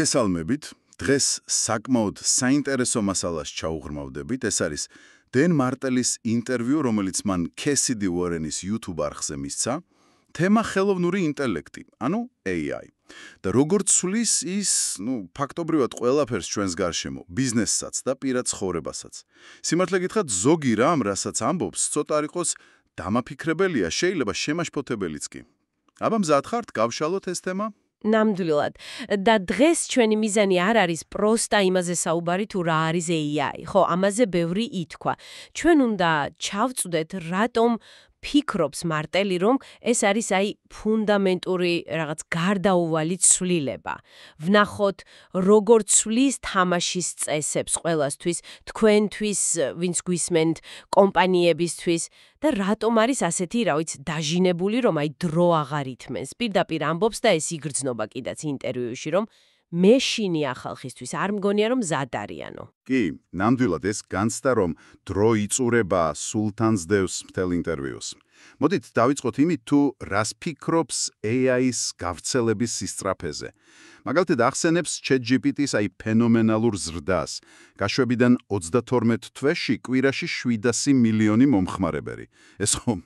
მოგესალმებით. დღეს საკმაოდ საინტერესო მასალას ჩაუღრმავდებით. ეს არის დენ მარტელის ინტერვიუ, რომელიც მან კესიდი უორენის YouTube არხზე მისცა. თემა ხელოვნური ინტელექტი, ანუ AI. და როგორც სulis ის, ფაქტობრივად ყველაფერს ჩვენს გარშემო, ბიზნესსაც და პირად ცხოვრებასაც. სიმართლე გითხრათ, ზოგი რამ, რასაც ამბობს, ცოტა არ იყოს დამაფიქრებელია, შეიძლება შემაშფოთებელიც კი. აბა მზად ხართ, გავშალოთ ეს თემა? ნამდვილად. და დღეს ჩვენი მიზანი არ არის პროსტა იმაზე საუბარი თუ რა არის AI. ხო, ამაზე ბევრი ითქვა. ჩვენ უნდა ჩავწვდეთ, რატომ ფიქრობს მარტელი, რომ ეს არის ფუნდამენტური რაღაც გარდაუვალი ცვლილება. ვნახოთ, როგორ ცვლის თამაშის წესებს ყველასთვის, თქვენთვის, ვინც გვისმენთ, კომპანიებისთვის და რატომ არის ასეთი, დაჟინებული, რომ დრო აღარ ითმენს. პირდაპირ ამბობს და ეს იგრძნობა კიდაც ინტერვიუში, რომ მეშინია ხალხისთვის, არ მგონია, რომ მზად არიანო. კი, ნამდვილად ეს განცდა, რომ დრო იწურება სულთანს დევს მთელ ინტერვიუს. მოდით დავიწყოთ იმით, თუ რას ფიქრობს AI-ის გავრცელების სისწრაფეზე. მაგალითად, ახსენებს ChatGPT-ის ფენომენალურ ზრდას. გაშვებიდან 32 თვეში კვირაში 700 მილიონი მომხმარებელი. ეს ხომ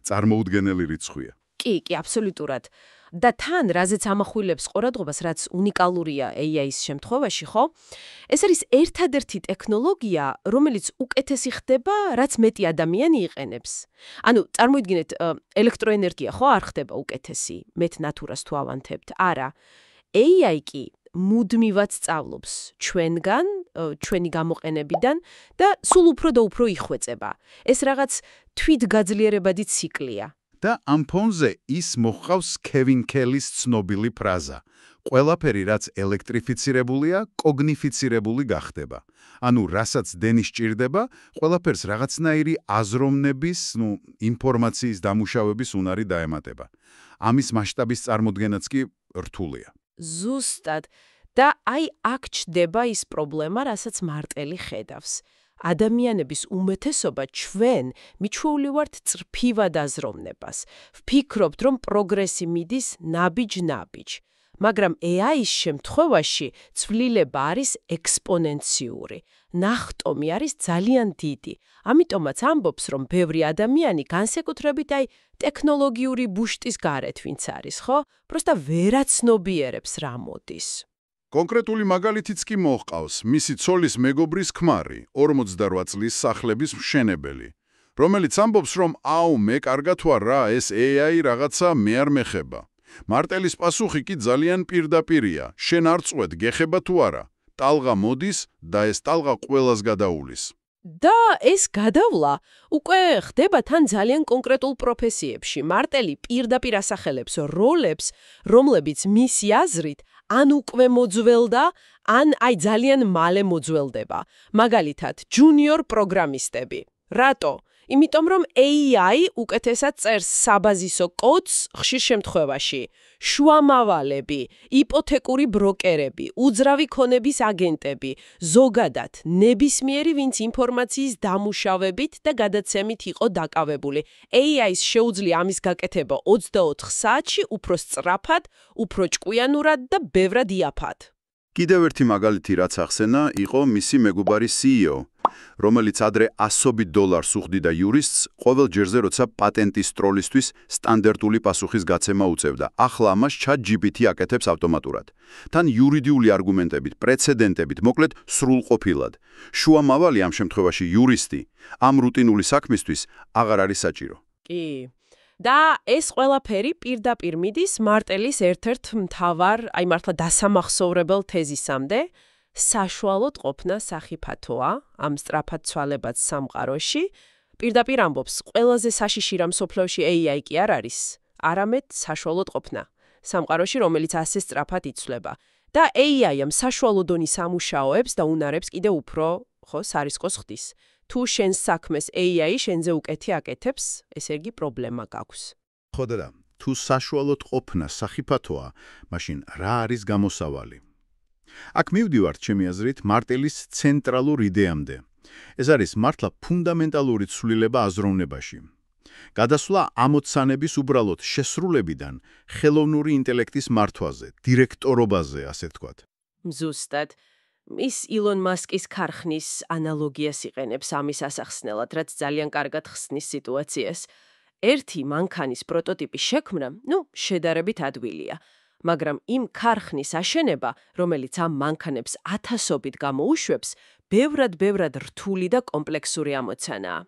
წარმოუდგენელი რიცხვია. კი, აბსოლუტურად. და თან, რაზეც ამახვილებს ყურადღებას, რაც უნიკალურია AI-ის შემთხვევაში, ხო? ეს არის ერთადერთი ტექნოლოგია, რომელიც უკეთესი ხდება, რაც მეტი ადამიანი იყენებს. ანუ, წარმოიდგინეთ, ელექტროენერგია ხო არ ხდება უკეთესი, მეტ ნატურას თუ ავანთებთ? არა. AI კი მუდმივად სწავლობს ჩვენგან, ჩვენი გამოყენებიდან და სულ უფრო და უფრო იხვეწება. ეს რაღაც თვითგაძლიერებადი ციკლია. და ამ ფონზე ის მოჰყავს კევინ კელის ცნობილი ფრაზა. ყველაფერი, რაც ელექტრიფიცირებულია, კოგნიფიცირებული გახდება. ანუ, რასაც დენი სჭირდება, ყველაფერს რაღაცნაირი აზროვნების, ინფორმაციის დამუშავების უნარი დაემატება. ამის მასშტაბის წარმოდგენაც კი რთულია. ზუსტად. და აქ ჩდება ის პრობლემა, რასაც მარტელი ხედავს. ადამიანების უმეტესობა ჩვენ მიჩვეული ვართ წრფივად აზროვნებას. ვფიქრობთ, რომ პროგრესი მიდის ნაბიჯ-ნაბიჯ. მაგრამ AI-ის შემთხვევაში ცვლილება არის ექსპონენციური. ნახტომი არის ძალიან დიდი. ამიტომაც ამბობს, რომ ბევრი ადამიანი განსაკუთრებით ტექნოლოგიური ბუშტის გარეთ ვინც არის, ხო? პროსტა ვერაცნობიერებს რა მოდის. კონკრეტული მაგალითიც კი მოჰყავს. მისი ცოლის მეგობრის ქმარი, 48 წლის სახლების მშენებელი, რომელიც ამბობს, რომ მე კარგად ვარ რა, ეს AI რაღაცა მე არ მეხება. მარტელის პასუხი კი ძალიან პირდაპირია. შენ არ წვეთ, გეხება თუ არა. ტალღა მოდის და ეს ტალღა ყველას გადაუვლის. და ეს გადავლა უკვე ხდება თან ძალიან კონკრეტულ პროფესიებში. მარტელი პირდაპირ ასახელებს როლებს, რომლებიც მისი აზრით ან უკვე მოძველდა, ან ძალიან მალე მოძველდება. მაგალითად, ჯუნიორ პროგრამისტები. რატო? იმიტომ რომ AI უკეთესად წერს საბაზისო კოდს ხშირ შემთხვევაში. შუამავალები, იპოთეკური ბროკერები, უძრავი ქონების აგენტები, ზოგადად ნებისმიერი, ვინც ინფორმაციის დამუშავებით და გადაცემით იყო დაკავებული. AI-ს შეუძლია ამის გაკეთება 24 საათში უფრო სწრაფად, უფრო ჭკვიანურად და ბევრად იაფად. კიდევ ერთი მაგალითი, რაც ახსენა, იყო მისი მეგობარი CEO, რომელიც ადრე $100 უხდიდა იურისტს ყოველ ჯერზე, როცა პატენტის ტროლისთვის სტანდარტული პასუხის გაცემა უწევდა. ახლა ამას ChatGPT აკეთებს ავტომატურად. თან იურიდიული არგუმენტებით, პრეცედენტებით, მოკლედ სრულყოფილად. შუამავალი ამ შემთხვევაში იურისტი ამ რუტინული საქმისთვის აღარ არის საჭირო. კი. და ეს ყველაფერი პირდაპირ მიდის მარტელის ერთ-ერთ მთავარ, მართლა დასამახსოვრებელ თეზისამდე. საშუალოდ ყოფნა სახიფათოა ამ სწრაფად ცვალებად სამყაროში. პირდაპირ ამბობს, ყველაზე საშიში რამ სოფლოში AI კი არ არის, არამედ საშუალოდ ყოფნა სამყაროში, რომელიც ასე სწრაფად იცვლება. და AI-ამ საშუალო დონის სამუშაოებს და უნარებს კიდევ უფრო, სარისკოს ხდის. თუ შენ საქმეს AI შენზე უკეთი აკეთებს, ესე იგი პრობლემა გაქვს. ხო და თუ საშუალოდ ყოფნა სახიფათოა, მაშინ რა არის გამოსავალი? აქ მივდივართ ჩემი აზრით მარტელის ცენტრალურ იდეამდე. ეს არის მართლა ფუნდამენტალური ცვლილება აზროვნებაში. გადასვლა ამოცანების უბრალოდ შესრულებიდან ხელოვნური ინტელექტის მართვაზე, დირექტორობაზე, ასე ვთქვათ. ზუსტად. ის ილონ მასკის ქარხნის ანალოგიას იყენებს ამის ასახსნელად, რაც ძალიან კარგად ხსნის სიტუაციას. ერთი მანქანის პროტოტიპის შექმნა, შედარებით ადვილია. მაგრამ იმ ქარხნის აშენება, რომელიც ამ მანქანებს ათასობით გამოუშვებს, ბევრად რთული და კომპლექსური ამოცანაა.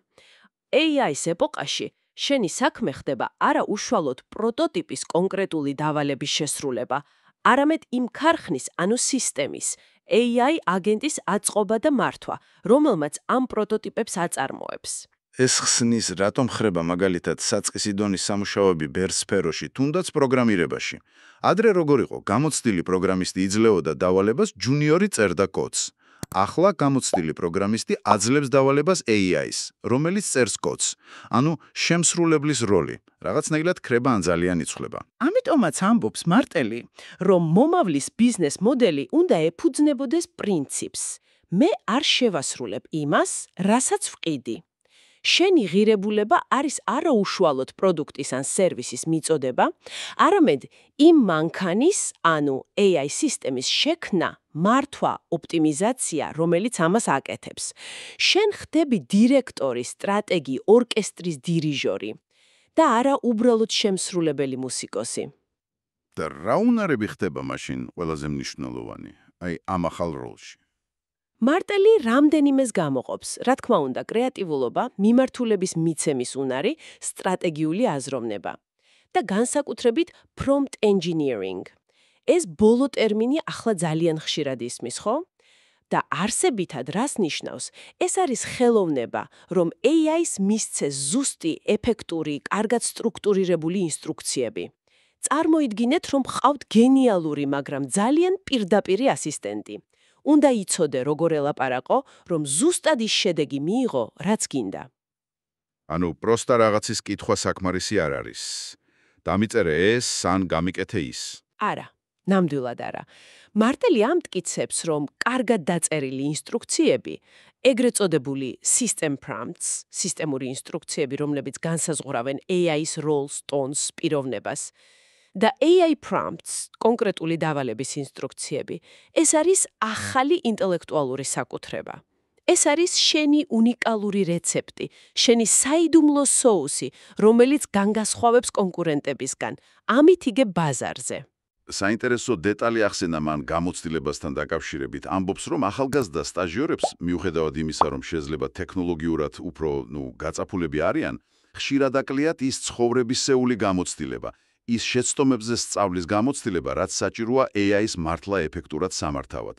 AI-ის ეპოყაში შენი საქმე ხდება არა უშუალოდ პროტოტიპის კონკრეტული დავალების შესრულება, არამედ იმ ქარხნის, სისტემის, AI აგენტის აწყობა და მართვა, რომელმაც ამ პროტოტიპებს აწარმოებს. ეს ხსნის, რატომ ხრება მაგალითად საწყისი დონის სამუშაოები ბერ სფეროში, თუნდაც პროგრამირებაში. ადრე როგორ იყო, გამოცდილი პროგრამისტი იძლეოდა დავალებას ჯუნიორი წერდა კოდს. ახლა გამოცდილი პროგრამისტი აძლევს დავალებას AI-ს, რომელიც წერს კოდს. ანუ შემსრულებლის როლი. რაღაცნაირად ქრება ან ძალიან იცვლება. ამიტომაც ამბობს მარტელი, რომ მომავლის ბიზნეს მოდელი უნდა ეფუძნებოდეს პრინციპს. მე არ შევასრულებ იმას, რასაც ვყიდი. შენი ღირებულება არის არა უშუალოდ პროდუქტის ან სერვისის მიწოდება, არამედ იმ მანქანის, AI სისტემის შექმნა, მართვა, ოპტიმიზაცია, რომელიც ამას აკეთებს. შენ ხდები დირექტორი, სტრატეგი, ორკესტრის დირიჟორი და არა უბრალოდ შემსრულებელი მუსიკოსი. და რა უნარები ხდება მაშინ ყველაზე მნიშვნელოვანი, ამ ახალ როლში? მარტელი რამდენიმეს გამოყოფს, რა თქმა უნდა, კრეატიულობა, მიმართულების მიცემის უნარი, სტრატეგიული აზროვნება და განსაკუთრებით prompt engineering. ეს ბოლო ტერმინი ახლა ძალიან ხშირად ისმის, ხო? და არსებითად რას ნიშნავს? ეს არის ხელოვნება, რომ AI-ს მისცეს ზუსტი, ეფექტური, კარგად სტრუქტურირებული ინსტრუქციები. წარმოიდგინეთ, რომ ყავთ გენიალური, მაგრამ ძალიან პირდაპირი ასისტენტი. უნდა იცოდე, როგორ ელაპარაკო, რომ ზუსტად ის შედეგი მიიღო, რაც გინდა. ანუ პროსტა რაღაცის კითხვა საკმარისი არ არის. დამიწერე ეს, ან გამიკეთე ის. არა, ნამდვილად არა. მარტელი ამტკიცებს, რომ კარგად დაწერილი ინსტრუქციები, ეგრეთ წოდებული system prompts, სისტემური ინსტრუქციები, რომლებიც განსაზღვრავენ AI-ის როლს, ტონს, პიროვნებას, და AI prompts, კონკრეტული დავალების ინსტრუქციები, ეს არის ახალი ინტელექტუალური საკუთრება. ეს არის შენი უნიკალური რეცეპტი, შენი საიდუმლო соуსი, რომელიც განგასხვავებს კონკურენტებისგან. ამით იგებ ბაზარზე. საინტერესო დეტალი ახსენა მან გამოცდილებასთან დაკავშირებით. ამბობს, რომ ახალგაზრდა სტაჟიორებს, მიუხედავად იმისა, რომ შეიძლება ტექნოლოგიურად უფრო, გაწაფულები არიან, ხშირად აკლიათ ის ცხოვრებისეული გამოცდილება. ის შეცდომებზე სწავლის გამოცდილება, რაც საჭიროა AI-ის მართლა ეფექტურად სამართავად.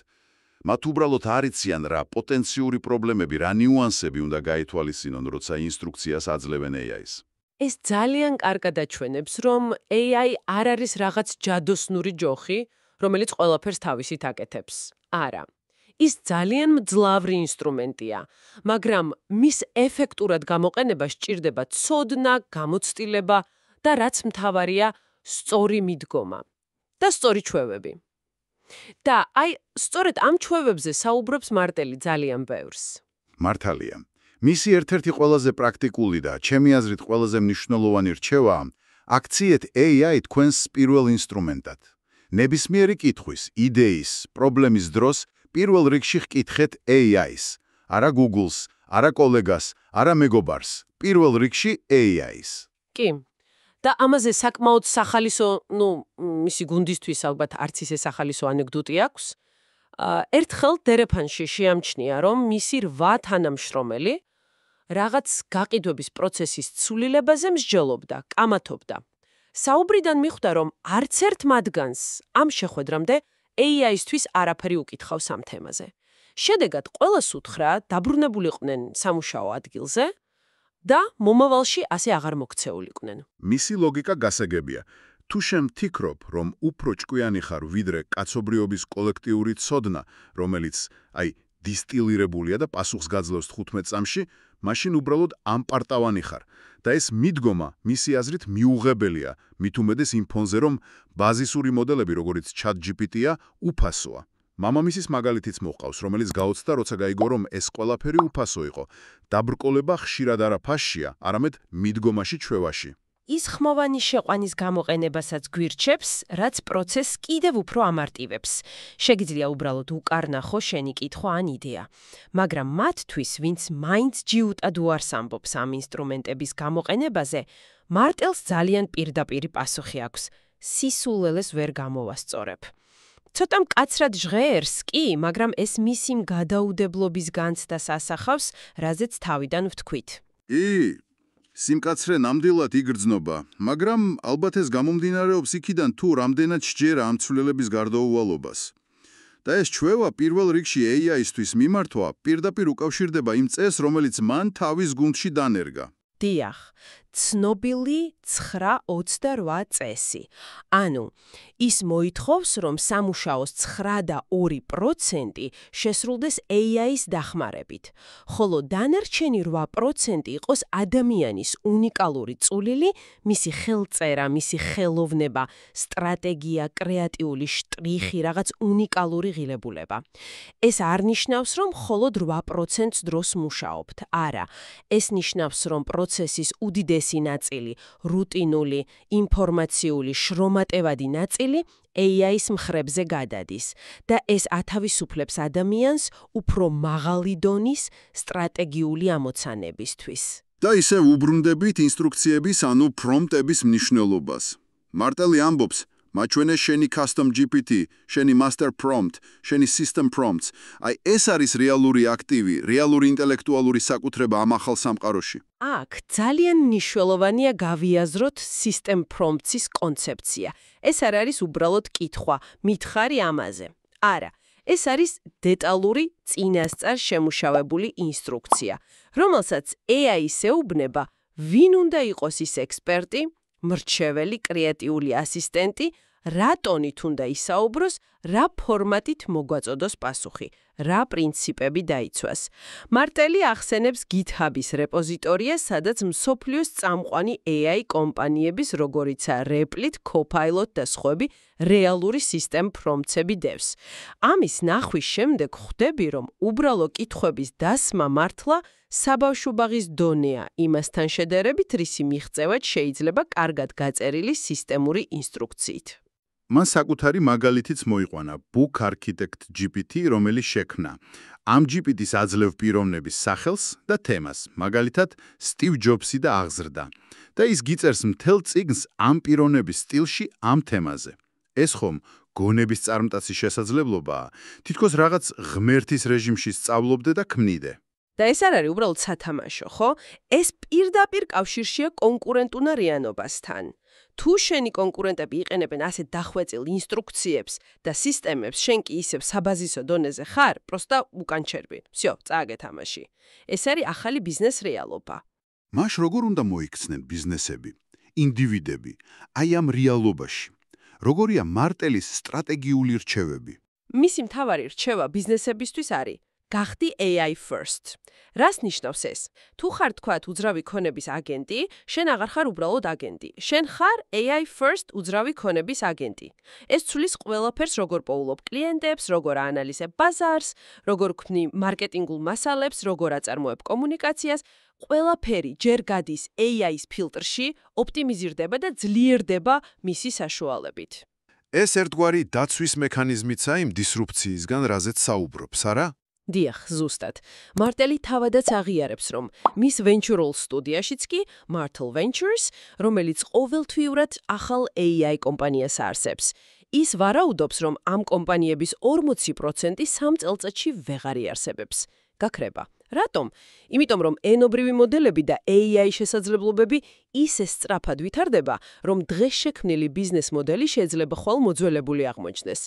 მათ უბრალოდ არ იციან, რა პოტენციური პრობლემები, რა ნიუანსები უნდა გაითვალისწინონ, როცა ინსტრუქციას აძლევენ AI-ს. ეს ძალიან კარგად აჩვენებს, რომ AI არ არის რაღაც ჯადოსნური ჯოხი, რომელიც ყველაფერს თავისით აკეთებს. არა. ის ძალიან მძლავრი ინსტრუმენტია, მაგრამ მის ეფექტურად გამოყენება სჭირდება ცოდნა, გამოცდილება და რაც მთავარია, სწორი მიდგომა და სწორი ჩვევები. და სწორედ ამ ჩვევებზე საუბრობს მარტელი ძალიან ბევრს. მართალია. მისი ერთ-ერთი ყველაზე პრაქტიკული და ჩემი აზრით ყველაზე მნიშვნელოვანი რჩევა აქციეთ AI თქვენს პირველ ინსტრუმენტად. ნებისმიერი კითხვის, იდეის, პრობლემის დროს პირველ რიგში ჰკითხეთ AI-ს, არა Google-ს, არა კოლეგას, არა მეგობარს, პირველ რიგში AI-ს. კი. და ამაზე საკმაოდ სახალისო, მისი გუნდისთვის ალბათ არც ისე სახალისო ანეკდოტი აქვს. ერთხელ დერეფანში შეამჩნია, რომ მისი 8 თანამშრომელი რაღაც გაყიდვების პროცესის ცვლილებაზე მსჯელობდა, კამათობდა. საუბრიდან მიხვდა, რომ არც ერთ მათგანს ამ შეხვედრამდე AI-ისთვის არაფერი უკითხავს ამ თემაზე. შედეგად ყველას უთხრა, დაბრუნებულიყვნენ სამუშაო ადგილზე და მომავალში ასე აღარ მოქცეულიყვნენ. მისი ლოგიკა გასაგებია. თუ შემთიქრობ, რომ უფრო ჭკვიანი ხარ ვიდრე კაცობრიობის კოლექტიური ცოდნა, რომელიც დისტილირებულია და პასუხს გაძლევს 15 წამში, მაშინ უბრალოდ ამპარტავანი ხარ. და ეს მიდგომა, მისი აზრით, მიუღებელია, მით უმეტეს იმ ფონზე, რომ ბაზისური მოდელები, როგორც ChatGPT-ა, უფასოა. მამამისის მაგალითიც მოყავს, რომელიც გაოცდა, როცა გაიგო, რომ ეს ყველაფერი უფასო იყო. დაბრკოლება ხშირად არა ფასშია, არამედ მიდგომაში, ჩვევაში. ის ხმოვანი შეყვანის გამოყენებასაც გვირჩევს, რაც პროცესს კიდევ უფრო ამარტივებს. შეგიძლია უბრალოდ უკარნახო შენი კითხვა ან იდეა. მაგრამ მათთვის, ვინც მაინც ჯიუტად უარს ამბობს ამ ინსტრუმენტების გამოყენებაზე, მარტელს ძალიან პირდაპირი პასუხი აქვს. სისულელეს ვერ გამოვასწორებ. ცოტა მკაცრად ჟღერს კი, მაგრამ ეს მისი გადაუდებლობის განცდას ასახავს, რაზეც თავიდან ვთქვით. სიმკაცრე ნამდვილად იგრძნობა, მაგრამ ალბათ ეს გამომდინარეობს იქიდან, თუ რამდენად სჯერა ამ ცვლილების გარდაუვალობას. და ეს ჩვევა პირველ რიგში AI-ისთვის მიმართვა პირდაპირ უკავშირდება იმ წესს, რომელიც მან თავის გუნდში დანერგა. დიახ, ცნობილი 9-28 წესი. ანუ, ის მოითხოვს, რომ სამუშაოს 9.2% შესრულდეს AI-ის დახმარებით, ხოლო დანარჩენი 8% იყოს ადამიანის უნიკალური წვლილი, მისი ხელწერა, მისი ხელოვნება, სტრატეგია, კრეატიული შტრიხი, რაღაც უნიკალური ღირებულება. ეს არ ნიშნავს, რომ მხოლოდ 8%-ს დროს მუშაობთ. არა, ეს ნიშნავს, რომ პროცესის უდიდესი ნაწილი, რუტინული, ინფორმაციული, შრომატევადი ნაწილი AI-ის მხრებზე გადადის და ეს ათავისუფლებს ადამიანს უფრო მაღალი დონის სტრატეგიული ამოცანებისთვის. და ისევ უბრუნდებით ინსტრუქციების, ანუ პრომპტების მნიშვნელობას. მარტელი ამბობს, მაჩვენე შენი custom GPT, შენი master prompt, შენი system prompts. აი ეს არის რეალური აქტივი, რეალური ინტელექტუალური საკუთრება ამ ახალ სამყაროში. აქ ძალიან მნიშვნელოვანია გავიაზროთ system prompts-ის კონცეფცია. ეს არ არის უბრალოდ კითხვა, მითხარი ამაზე. არა, ეს არის დეტალური წინასწარ შემუშავებული ინსტრუქცია, რომელსაც AI-ს ეუბნება, ვინ უნდა იყოს ის ექსპერტი, მრჩეველი, კრეატიული ასისტენტი, რა ტონით უნდა ისაუბროს, რა ფორმატით მოგვაწოდოს პასუხი, რა პრინციპები დაიცვას. მარტელი ახსენებს GitHub-ის რეპოზიტორიას, სადაც მსოფლიოს წამყვანი AI კომპანიების, როგორიცაა Replit, Copilot და სხვები, რეალური system prompts-ები დევს. ამის ნახვის შემდეგ ხვდები, რომ უბრალო კითხვების დასმა მართლა საბავშვობაღის დონეა იმასთან შედარებით, რისი მიღწევად შეიძლება კარგად გაწერილი სისტემური ინსტრუქციით. მან საკუთარი მაგალითიც მოიყვანა Book Architect GPT, რომელიც შექმნა ამ GPT-ს აძლევ პიროვნების სახელს და თემას, მაგალითად Steve Jobs-ი და აღზრდა. და ის გიწერს მთელ წიგნს ამ პიროვნების სტილში ამ თემაზე. ეს ხომ გონების წარმტაცი შესაძლებლობაა, თითქოს რაღაც ღმერთის რეჟიმში სწავლობდე და ქმნიდე. და ეს არ არის უბრალოდ სათამაშო, ხო? ეს პირდაპირ კავშირშია კონკურენტუნარიანობასთან. თუ შენი კონკურენტები იყენებენ ასეთ დახვეწილ ინსტრუქციებს და სისტემებს, შენ კი ისევ საბაზისო დონეზე ხარ, პროსტა უკანჩერბი. всё, წააგე თამაში. ეს არის ახალი ბიზნეს რეალობა. მაშ როგორ უნდა მოიქცნენ ბიზნესები, ინდივიდები, აი ამ რეალობაში? როგორია მარტელის სტრატეგიული რჩევები? მისი მთავარი რჩევა ბიზნესებისთვის არის გახდი AI first. რას ნიშნავს ეს? თუ ხარ თქვათ უძრავი ქონების აგენტი, შენ აღარ ხარ უბრალოდ აგენტი. შენ ხარ AI first უძრავი ქონების აგენტი. ეს ცulis ყველაფერს, როგორ პოულობ კლიენტებს, როგორ აანალიზებ ბაზარს, როგორ ქმნი მარკეტინგულ მასალებს, როგორ აწარმოებ კომუნიკაციას, ყველაფერი ჯერ გადის AI-ის ფილტრში, ოპტიმიზირდება და ძლიერდება მისი საშუალებით. ეს ერთგვარი დაცვის მექანიზმიცაა იმ დისრუპციისგან, რაზეც საუბრობს, არა? დიახ, ზუსტად. მარტელი თავადაც აღიარებს, რომ მის venture სტუდიაშიც კი Martel Ventures, რომელიც ყოველთვიურად ახალ AI კომპანიას არსებს. ის ვარაუდობს, რომ ამ კომპანიების 40% 3 წელწადში ვეღარ იარსებებს. გაქრება. რატომ? იმიტომ, რომ ენობრივი მოდელები და AI შესაძლებლობები ისე სწრაფად ვითარდება, რომ დღეს შექმნილი ბიზნეს მოდელი შეიძლება ხვალ მოძველებული აღმოჩნდეს.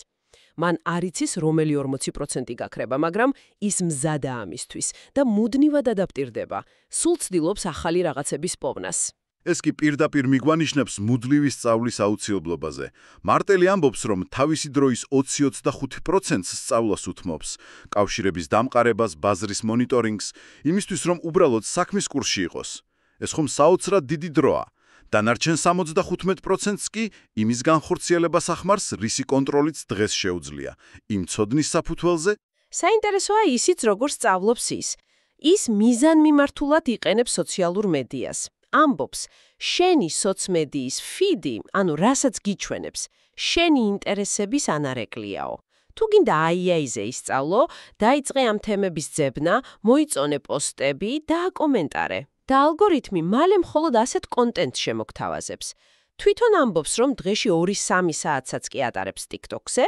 მან არ იცის, რომელი 40% გაქრება, მაგრამ ის მზადაა ამისთვის და მუდმივად ადაპტირდება. სულ ცდილობს ახალი რაღაცების პოვნას. ეს კი პირდაპირ მიგვანიშნებს მუდმივი სწავლის აუცილებლობაზე. მარტელი ამბობს, რომ თავისი დროის 20-25%-ს სწავლას უთმობს, კავშირების დამყარებას, ბაზრის მონიტორინგს, იმისთვის, რომ უბრალოდ საქმის კურსში იყოს. ეს ხომ საოცრად დიდი დროა. დანარჩენ 75%-ს კი იმის განხორციელებას ახმარს, რისი კონტროლიც დღეს შეუძლია. იმ ცოდნის საფუძველზე საინტერესოა ისიც, როგორ სწავლობს ის. ის მიზანმიმართულად იყენებს სოციალურ მედიას. ამბობს, შენი სოციმედიის ფიდი, ანუ რასაც გიჩვენებს, შენი ინტერესების ანარეკლიაო. თუ გინდა AI-ზე ისწავლო, დაიწყე ამ თემების ძებნა, მოიწონე პოსტები და კომენტარე. და ალგორითმი მალე მხოლოდ ასეთ კონტენტს შემოგთავაზებს. თვითონ ამბობს, რომ დღეში 2-3 საათსაც კი ატარებს TikTok-ზე,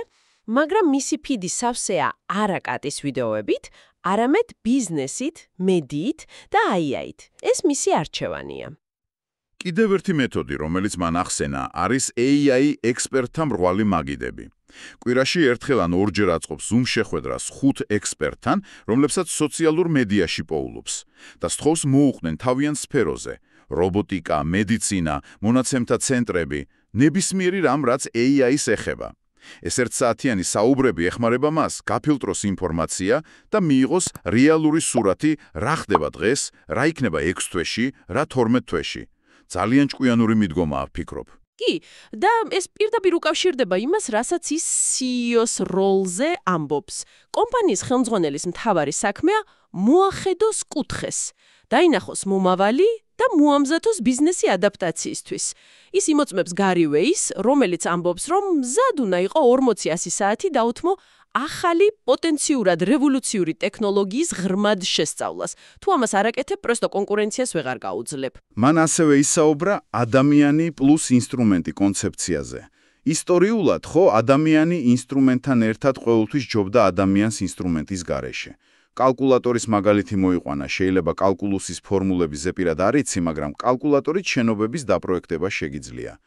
მაგრამ მისი ფიდი სავსეა არა კატის ვიდეოებით, არამედ ბიზნესით, მედიით და AI-ით. ეს მისი არჩევანია. კიდევ ერთი მეთოდი, რომელიც მან ახსენა, არის AI ექსპერტთა მრგვალი მაგიდები. კვირაში ერთხელ ან ორჯერ აწყობს Zoom შეხვედრას 5 ექსპერტთან, რომლებსაც სოციალურ მედიაში პოულობს და სთხოვს მოუყვნენ თავიანთ სფეროზე: რობოტიკა, მედიცინა, მონაცემთა ცენტრები, ნებისმიერი რამ, რაც AI-ს ეხება. ეს ერთსაათიანი საუბრები ეხმარება მას გაფილტროს ინფორმაცია და მიიღოს რეალური სურათი, რა ხდება დღეს, რა იქნება 6 თვეში, რა 12 თვეში. ძალიან ჭკვიანური მიდგომაა, ვფიქრობ. კი, და ეს პირდაპირ უკავშირდება იმას, რასაც ის CEO-ს როლზე ამბობს. კომპანიის ხელმძღვანელის მთავარი საქმეა მოახედოს კუთხეს, დაინახოს მომავალი და მოამზადოს ბიზნესი ადაპტაციისთვის. ის იმოწმებს Gary Weiss, რომელიც ამბობს, რომ მზად უნდა იყო 40-100 საათი დაუთმო ახალი პოტენციურად რევოლუციური ტექნოლოგიის ღრმად შესწავლას. თუ ამას არ აკეთებ, პროსტო კონკურენციას ვეღარ გაუძლებ. მან ასევე ისაუბრა ადამიანი პლუს ინსტრუმენტი კონცეფციაზე. ისტორიულად, ხო, ადამიანი ინსტრუმენტთან ერთად ყოველთვის ჯობდა ადამიანს ინსტრუმენტის გარეშე. კალკულატორის მაგალითი მოიყვანა, შეიძლება კალკულუსის ფორმულები ზეპირად არ იცი, მაგრამ კალკულატორით შენობების დაპროექტება შეგიძლია.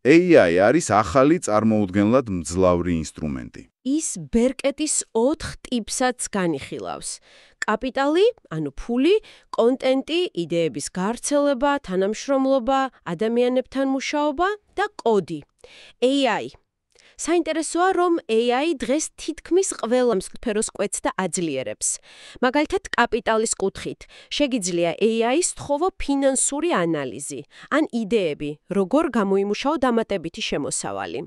AI არის ახალი წარმოუდგენლად მძლავრი ინსტრუმენტი. ის ბერკეტის 4 ტიპსაც განიხილავს. კაპიტალი, ანუ ფული, კონტენტი, იდეების გავრცელება, თანამშრომლობა, ადამიანებთან მუშაობა და კოდი. AI. საინტერესოა, რომ AI დღეს თითქმის ყველა სფეროს კვეთს და აძლიერებს. მაგალითად, კაპიტალის კუთხით შეგიძლია AI-ს სთხოვო ფინანსური ანალიზი, ან იდეები, როგორ გამოიმუშაო დამატებითი შემოსავალი.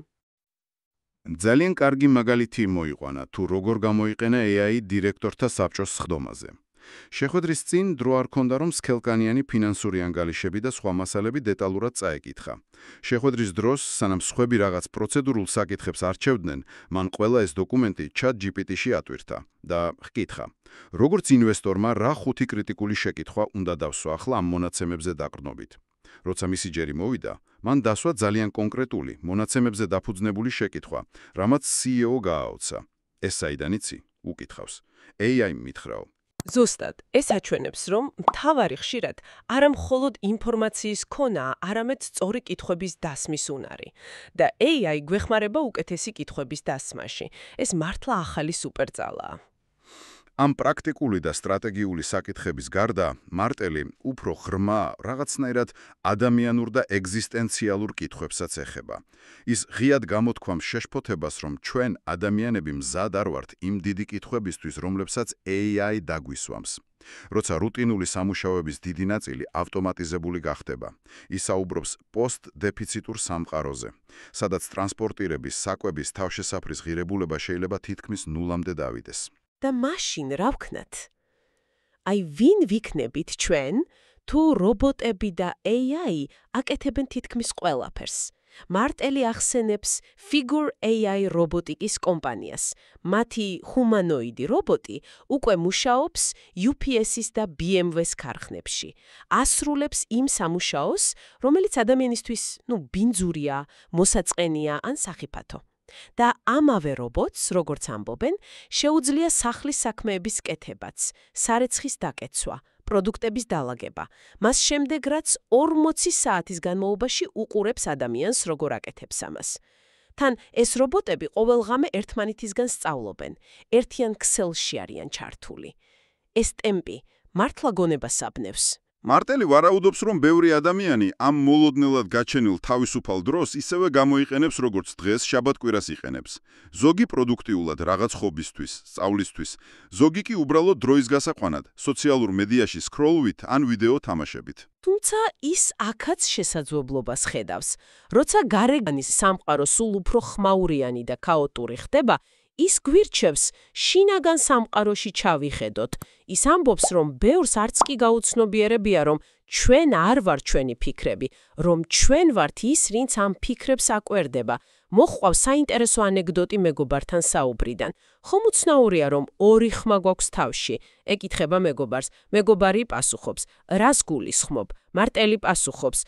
ძალიან კარგი მაგალითი მოიყვანა, თუ როგორ გამოიყენა AI დირექტორთა საბჭოს სხდომაზე. შეხვედრის წინ დრო არ ქონდა, რომ სქელკანიანი ფინანსური ანგალიშები და სხვა მასალები დეტალურად წაეკითხა. შეხვედრის დროს, სანამ სხვები რაღაც პროცედურულ საკითხებს არჩევდნენ, მან ყველა ეს დოკუმენტი ChatGPT-ში ატვირთა და ჰკითხა: როგორც ინვესტორმა, რა 5 კრიტიკული შეკითხვა უნდა დავსვა ახლა ამ მონაცემებზე დაყრდნობით. როცა მისი ჯერი მოვიდა, მან დასვა ძალიან კონკრეტული, მონაცემებზე დაფუძნებული შეკითხვა, რამაც CEO გააოცა. ეს საიდან იცი? უკითხავს. AI მითხრაო. ზუსტად, ეს აჩვენებს, რომ მთავარი ხშირად არა მხოლოდ ინფორმაციის ქონაა, არამედ სწორი კითხვების დასმის უნარი. და AI გვეხმარება უკეთესი კითხვების დასმაში. ეს მართლა ახალი სუპერძალაა. ამ პრაქტიკული და სტრატეგიული საკითხების გარდა, მარტელი უფრო ღრმა, რაღაცნაირად ადამიანურ და ეგზისტენციალურ კითხვებსაც ეხება. ის ღიად გამოთქვამს შეშფოთებას, რომ ჩვენ ადამიანები მზად არ ვართ იმ დიდი კითხვებისთვის, რომლებსაც AI დაგვისვამს. როცა რუტინული სამუშაოების დიდი ნაწილი ავტომატიზებული გახდება. ისაუბრობს პოსტ-დეფიციტურ სამყაროზე, სადაც ტრანსპორტირების, საკვების, თავშესაფრის ღირებულება შეიძლება თითქმის ნულამდე დავიდეს. და მაშინ რა ვქნათ? აი, ვინ ვიქნებით ჩვენ, თუ რობოტები და AI აკეთებენ თითქმის ყველაფერს? მარტელი ახსენებს Figure AI რობოტიკის კომპანიას. მათი ჰუმანოიდი რობოტი უკვე მუშაობს UPS-ის და BMW-ს ქარხნებში. ასრულებს იმ სამუშაოს, რომელიც ადამიანისთვის, ბინძურია, მოსაწყენია ან სახიფათო. და ამავე რობოტს, როგორც ამბობენ, შეუძლია სახლის საქმეების კეთებაც, სარეცხის დაკეცვა, პროდუქტების დალაგება. მას შემდეგ, რაც 40 საათის განმავლობაში უყურებს ადამიანს, როგორ აკეთებს ამას. თან ეს რობოტები ყოველღამე ერთმანეთისგან სწავლობენ, ერთიან ქსელში არიან ჩართული. ეს ტემპი მართლა გონებას აბნევს. მარტელი ვარაუდობს, რომ ბევრი ადამიანი ამ მოლოდნელად გაჩენილ თავისუფალ დროს ისევე გამოიყენებს, როგორც დღეს შაბათ-კვირას იყენებს. ზოგი პროდუქტიულად რაღაც ხობისთვის, სწავლისთვის, ზოგი კი უბრალოდ დროის გასაყვანად, სოციალურ მედიაში სკროლვით ან ვიდეო თამაშებით. თუმცა ის აქაც შესაძლებლობას ხედავს. როცა გარეგანის სამყარო სულ უფრო ხმაურიანი და ქაოტური ხდება, ის გვირჩევს შინაგან სამყაროში ჩავიხედოთ. ის ამბობს, რომ ბევრს არც კი გაუცნობიერებია, რომ ჩვენ არ ვართ ჩვენი ფიქრები, რომ ჩვენ ვართ ის, ვინც ამ ფიქრებს აკვერდება. მოჰყავს საინტერესო ანეკდოტი მეგობართან საუბრიდან. ხომ უცნაურია, რომ ორი ხმა გვაქვს თავში? ეკითხება მეგობარს. მეგობარი პასუხობს. რას გულისხმობ? მარტელი პასუხობს.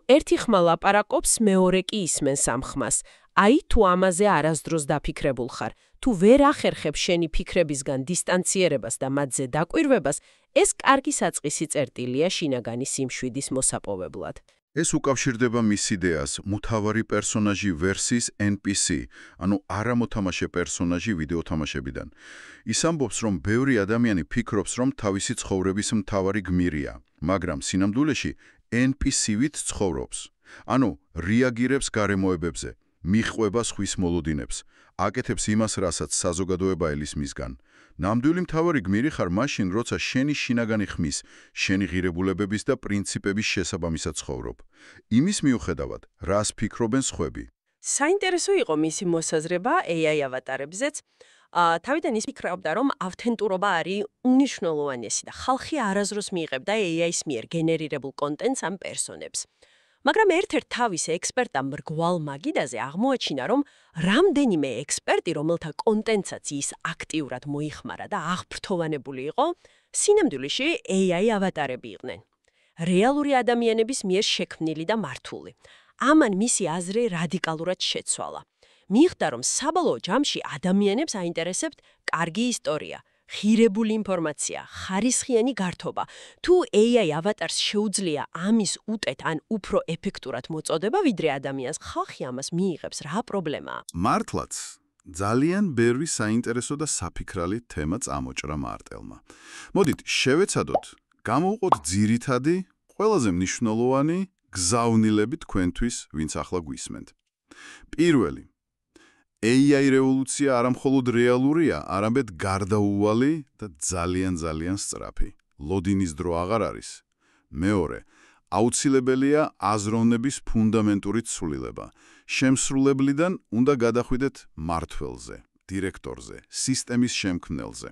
ერთი ხმა ლაპარაკობს, მეორე კი ისმენს ამ ხმას. აი თუ ამაზე არასდროს დაფიქრებულ ხარ, თუ ვერ ახერხებ შენი ფიქრებისგან დისტანციერებას და მათზე დაკვირვებას, ეს კარგი საწყისი წერტილია შინაგანი სიმშვიდის მოსაპოვებლად. ეს უკავშირდება მის იდეას მთავარი პერსონაჟი versus NPC, ანუ არამოთამაშე პერსონაჟი ვიდეო თამაშებიდან. ის ამბობს, რომ ბევრი ადამიანი ფიქრობს, რომ თავისი ცხოვრების მთავარი გმირია, მაგრამ სინამდვილეში NPC-ვით ცხოვრობს. ანუ რეაგირებს გარემოებებზე, მიჰყვება სხვის მოლოდინებს, აკეთებს იმას, რასაც საზოგადოება ელის მისგან. ნამდვილი მთავარი გმირი ხარ მაშინ, როცა შენი შინაგანი ხმის, შენი ღირებულებების და პრინციპების შესაბამისად ცხოვრობ. იმის მიუხედავად, რას ფიქრობენ სხვები. საინტერესო იყო მისი მოსაზრება AI ავატარებზეც. თავიდან ის ფიქრობდა, რომ ავთენტურობა არის უნიშნულოვანესი და ხალხი არასდროს მიიღებდა AI-ის მიერ გენერირებულ კონტენტს ამ პერსონებს. მაგრამ ერთ-ერთ თავის ექსპერტა მრგვალ მაგიდაზე აღმოაჩინა, რომ რამდენიმე ექსპერტი, რომელთა კონტენტსაც ის აქტიურად მოიხმარა და აღფრთოვანებული იყო, სინამდვილეში AI ავატარები იყვნენ. რეალური ადამიანების მიერ შექმნილი და მართული. ამან მისი აზრი რადიკალურად შეცვალა. მიხვდა, რომ საბოლოო ჯამში ადამიანებს აინტერესებთ კარგი ისტორია, ღირებული ინფორმაცია, ხარისხიანი გართობა. თუ AI ავატარს შეუძლია ამის უტეთ ან უფრო ეფექტურად მოწოდება, ვიდრე ადამიანს, ხალხი ამას მიიღებს, რა პრობლემაა? მართლაც, ძალიან ბევრი საინტერესო და საფიქრალი თემა წამოჭრა მარტელმა. მოდით, შევეცადოთ, გამოვყოთ ძირითადი, ყველაზე მნიშვნელოვანი გზავნილები თქვენთვის, ვინც ახლა გვისმენთ. პირველი, AI რევოლუცია არა მხოლოდ რეალურია, არამედ გარდაუვალი და ძალიან სწრაფი. ლოდინის დრო აღარ არის. მეორე, აუცილებელია აზროვნების ფუნდამენტური ცვლილება. შემსრულებლიდან უნდა გადახვიდეთ მართველზე, დირექტორზე, სისტემის შემქმნელზე.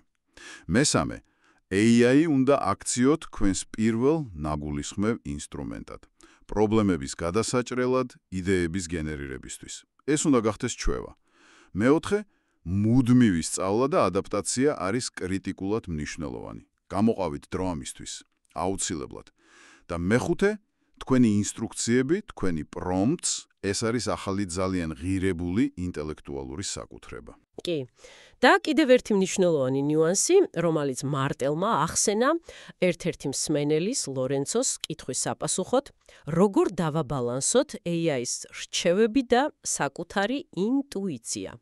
მესამე, AI უნდა აქციოთ თქვენს პირველ ნაგულისხმევ ინსტრუმენტად. პრობლემების გადასაჭრელად, იდეების გენერირებისთვის. ეს უნდა გახდეს ჩვევა. მეოთხე, მუდმივი სწავლა და ადაპტაცია არის კრიტიკულად მნიშვნელოვანი. გამოყავით დრო ამისთვის, აუცილებლად. და მეხუთე, თქვენი ინსტრუქციები, თქვენი პრომპტს, ეს არის ახალი ძალიან ღირებული ინტელექტუალური საკუთრება. კი. და კიდევ ერთი მნიშვნელოვანი ნიუანსი, რომელიც მარტელმა ახსენა ერთ-ერთი მსმენელის ლორენცოს კითხვის საპასუხოდ, როგორ დავაბალანსოთ AI-ის რჩევები და საკუთარი ინტუიცია.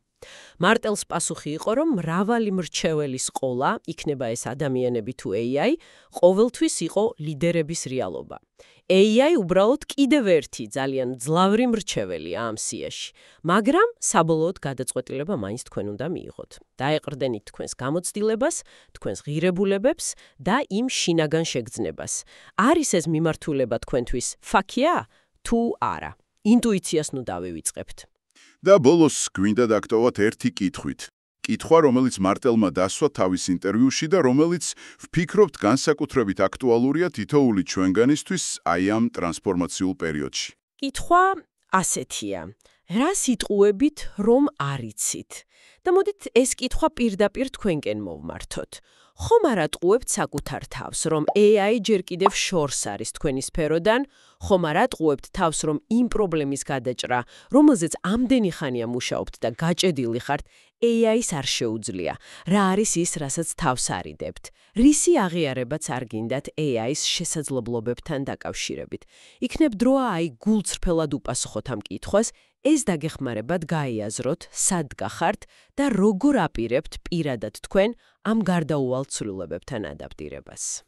მარტელს პასუხი იყო, რომ მრავალი მრჩეველის ყოლა, იქნება ეს ადამიანები თუ AI, ყოველთვის იყო ლიდერების რეალობა. AI უბრალოდ კიდევ ერთი ძალიან ძლავრი მრჩეველია ამ სიაში, მაგრამ საბოლოოდ გადაწყვეტილება მაინც თქვენ უნდა მიიღოთ. დაეყრდენით თქვენს გამოცდილებას, თქვენს ღირებულებებს და იმ შინაგან შეგრძნებას. არის ეს მიმართულება თქვენთვის ფაქია თუ არა? ინტუიციას ნუ დავივიწყებთ. და ბოლოს გვინდა დაგტოვოთ ერთი კითხვით. კითხვა, რომელიც მარტელმა დასვა თავის ინტერვიუში და რომელიც ვფიქრობთ განსაკუთრებით აქტუალურია თითოეული ჩვენგანისთვის აი ამ ტრანსფორმაციულ პერიოდში. კითხვა ასეთია. რა სიტყვებით რომ არიცით? და მოდით ეს კითხვა პირდაპირ თქვენკენ მოვმართოთ. ხომ არ ატყუებთ საკუთარ თავს, რომ AI ჯერ კიდევ შორს არის თქვენი სფეროდან? ხომ არ ატყუებთ თავს, რომ იმ პრობლემის გადაჭრა, რომელზეც ამდენი ხანია მუშაობთ და გაჭედილი ხართ, AI-ს არ შეუძლია? რა არის ის, რასაც თავს არიდებთ? რისი აღიარებაც არ გინდათ AI-ს შესაძლებლობებთან დაკავშირებით? იქნებ დროა აი გულწრფელად უპასუხოთ ამ კითხვას, ეს დაგეხმარებათ გაიაზროთ, სად გახართ და როგორ აპირებთ პირადად თქვენ ამ გარდაუვალ ცვლილებებთან ადაპტირებას.